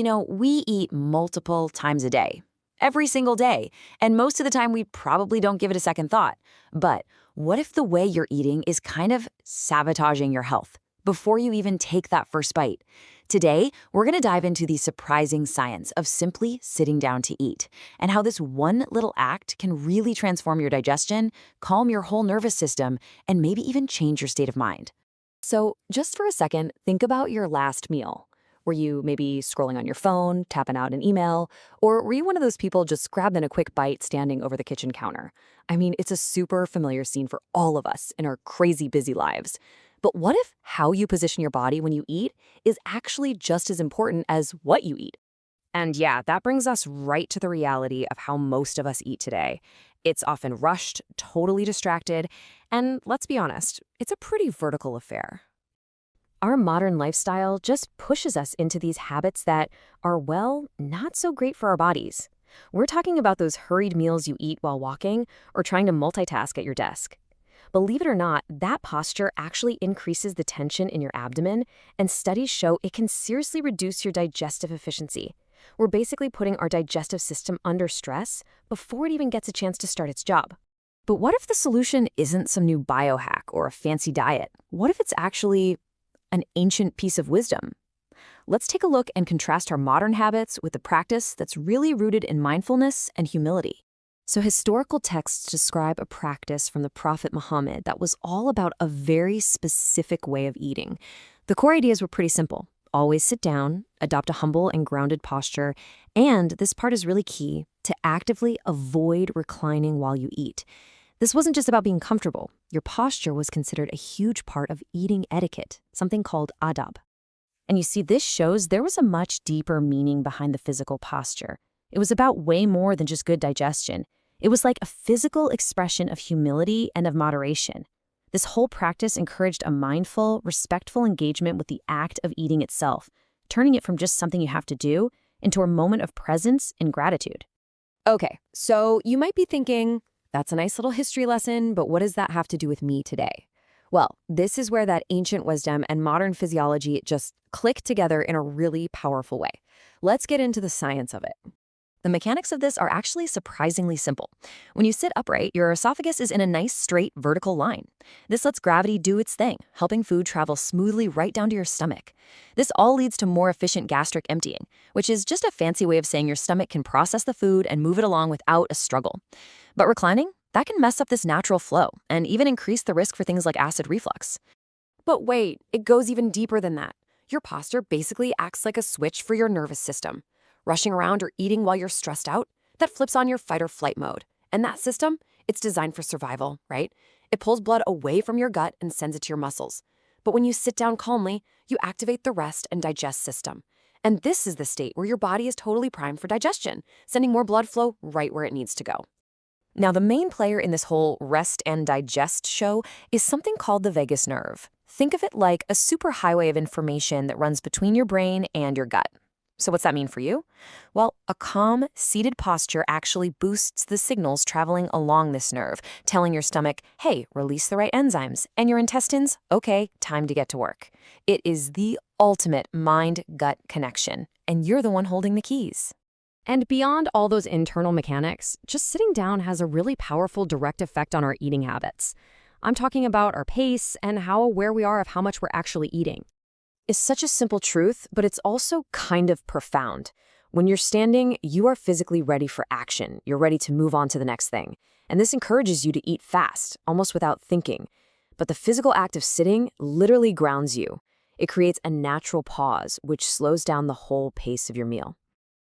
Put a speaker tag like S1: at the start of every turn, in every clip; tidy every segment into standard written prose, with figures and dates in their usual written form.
S1: We eat multiple times a day, every single day, and most of the time we probably don't give it a second thought. But what if the way you're eating is kind of sabotaging your health before you even take that first bite? Today, we're going to dive into the surprising science of simply sitting down to eat and how this one little act can really transform your digestion, calm your whole nervous system, and maybe even change your state of mind. So, just for a second, think about your last meal. Were you maybe scrolling on your phone, tapping out an email, or were you one of those people just grabbing a quick bite standing over the kitchen counter? I mean, it's a super familiar scene for all of us in our crazy busy lives. But what if how you position your body when you eat is actually just as important as what you eat? And yeah, that brings us right to the reality of how most of us eat today. It's often rushed, totally distracted, and let's be honest, it's a pretty vertical affair. Our modern lifestyle just pushes us into these habits that are, well, not so great for our bodies. We're talking about those hurried meals you eat while walking or trying to multitask at your desk. Believe it or not, that posture actually increases the tension in your abdomen, and studies show it can seriously reduce your digestive efficiency. We're basically putting our digestive system under stress before it even gets a chance to start its job. But what if the solution isn't some new biohack or a fancy diet? What if it's actually an ancient piece of wisdom? Let's take a look and contrast our modern habits with a practice that's really rooted in mindfulness and humility. So historical texts describe a practice from the Prophet Muhammad that was all about a very specific way of eating. The core ideas were pretty simple. Always sit down, adopt a humble and grounded posture, and this part is really key, to actively avoid reclining while you eat. This wasn't just about being comfortable. Your posture was considered a huge part of eating etiquette, something called adab. And you see, this shows there was a much deeper meaning behind the physical posture. It was about way more than just good digestion. It was like a physical expression of humility and of moderation. This whole practice encouraged a mindful, respectful engagement with the act of eating itself, turning it from just something you have to do into a moment of presence and gratitude. Okay, so you might be thinking, that's a nice little history lesson, but what does that have to do with me today? Well, this is where that ancient wisdom and modern physiology just click together in a really powerful way. Let's get into the science of it. The mechanics of this are actually surprisingly simple. When you sit upright, your esophagus is in a nice, straight, vertical line. This lets gravity do its thing, helping food travel smoothly right down to your stomach. This all leads to more efficient gastric emptying, which is just a fancy way of saying your stomach can process the food and move it along without a struggle. But reclining, that can mess up this natural flow and even increase the risk for things like acid reflux. But wait, it goes even deeper than that. Your posture basically acts like a switch for your nervous system. Rushing around or eating while you're stressed out, that flips on your fight or flight mode. And that system, it's designed for survival, right? It pulls blood away from your gut and sends it to your muscles. But when you sit down calmly, you activate the rest and digest system. And this is the state where your body is totally primed for digestion, sending more blood flow right where it needs to go. Now, the main player in this whole rest and digest show is something called the vagus nerve. Think of it like a superhighway of information that runs between your brain and your gut. So what's that mean for you? Well, a calm, seated posture actually boosts the signals traveling along this nerve, telling your stomach, hey, release the right enzymes, and your intestines, okay, time to get to work. It is the ultimate mind-gut connection, and you're the one holding the keys. And beyond all those internal mechanics, just sitting down has a really powerful direct effect on our eating habits. I'm talking about our pace and how aware we are of how much we're actually eating. It's such a simple truth, but it's also kind of profound. When you're standing, you are physically ready for action. You're ready to move on to the next thing. And this encourages you to eat fast, almost without thinking. But the physical act of sitting literally grounds you. It creates a natural pause, which slows down the whole pace of your meal.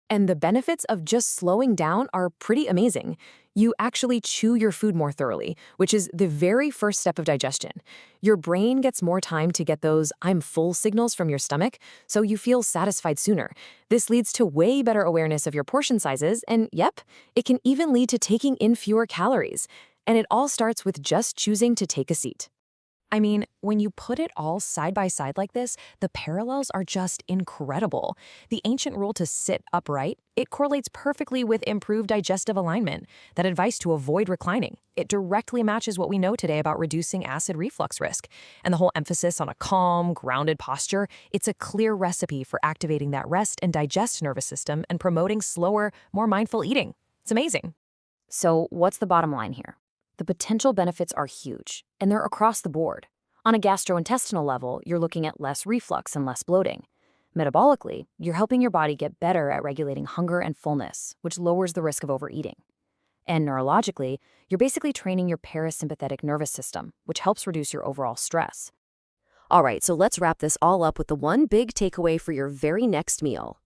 S1: And the benefits of just slowing down are pretty amazing. You actually chew your food more thoroughly, which is the very first step of digestion. Your brain gets more time to get those I'm full signals from your stomach, so you feel satisfied sooner. This leads to way better awareness of your portion sizes, and yep, it can even lead to taking in fewer calories. And it all starts with just choosing to take a seat.
S2: I mean, when you put it all side by side like this, the parallels are just incredible. The ancient rule to sit upright, it correlates perfectly with improved digestive alignment. That advice to avoid reclining, it directly matches what we know today about reducing acid reflux risk. And the whole emphasis on a calm, grounded posture, it's a clear recipe for activating that rest and digest nervous system and promoting slower, more mindful eating. It's amazing.
S1: So, what's the bottom line here? The potential benefits are huge, and they're across the board. On a gastrointestinal level, you're looking at less reflux and less bloating. Metabolically, you're helping your body get better at regulating hunger and fullness, which lowers the risk of overeating. And neurologically, you're basically training your parasympathetic nervous system, which helps reduce your overall stress. All right, so let's wrap this all up with the one big takeaway for your very next meal.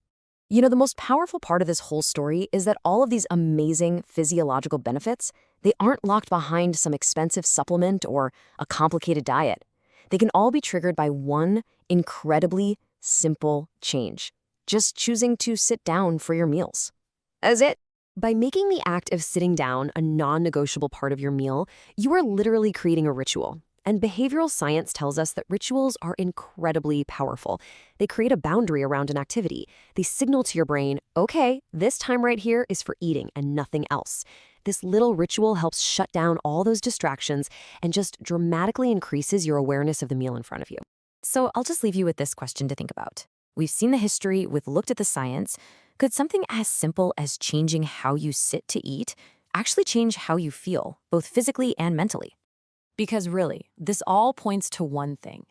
S1: The most powerful part of this whole story is that all of these amazing physiological benefits, they aren't locked behind some expensive supplement or a complicated diet. They can all be triggered by one incredibly simple change: just choosing to sit down for your meals. That's it. By making the act of sitting down a non-negotiable part of your meal, you are literally creating a ritual. And behavioral science tells us that rituals are incredibly powerful. They create a boundary around an activity. They signal to your brain, okay, this time right here is for eating and nothing else. This little ritual helps shut down all those distractions and just dramatically increases your awareness of the meal in front of you. So I'll just leave you with this question to think about. We've seen the history, we've looked at the science. Could something as simple as changing how you sit to eat actually change how you feel, both physically and mentally? Because really, this all points to one thing.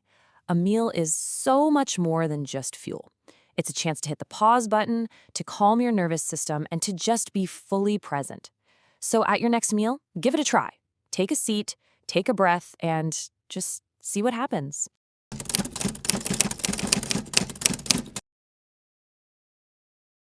S1: A meal is so much more than just fuel. It's a chance to hit the pause button, to calm your nervous system, and to just be fully present. So at your next meal, give it a try. Take a seat, take a breath, and just see what happens.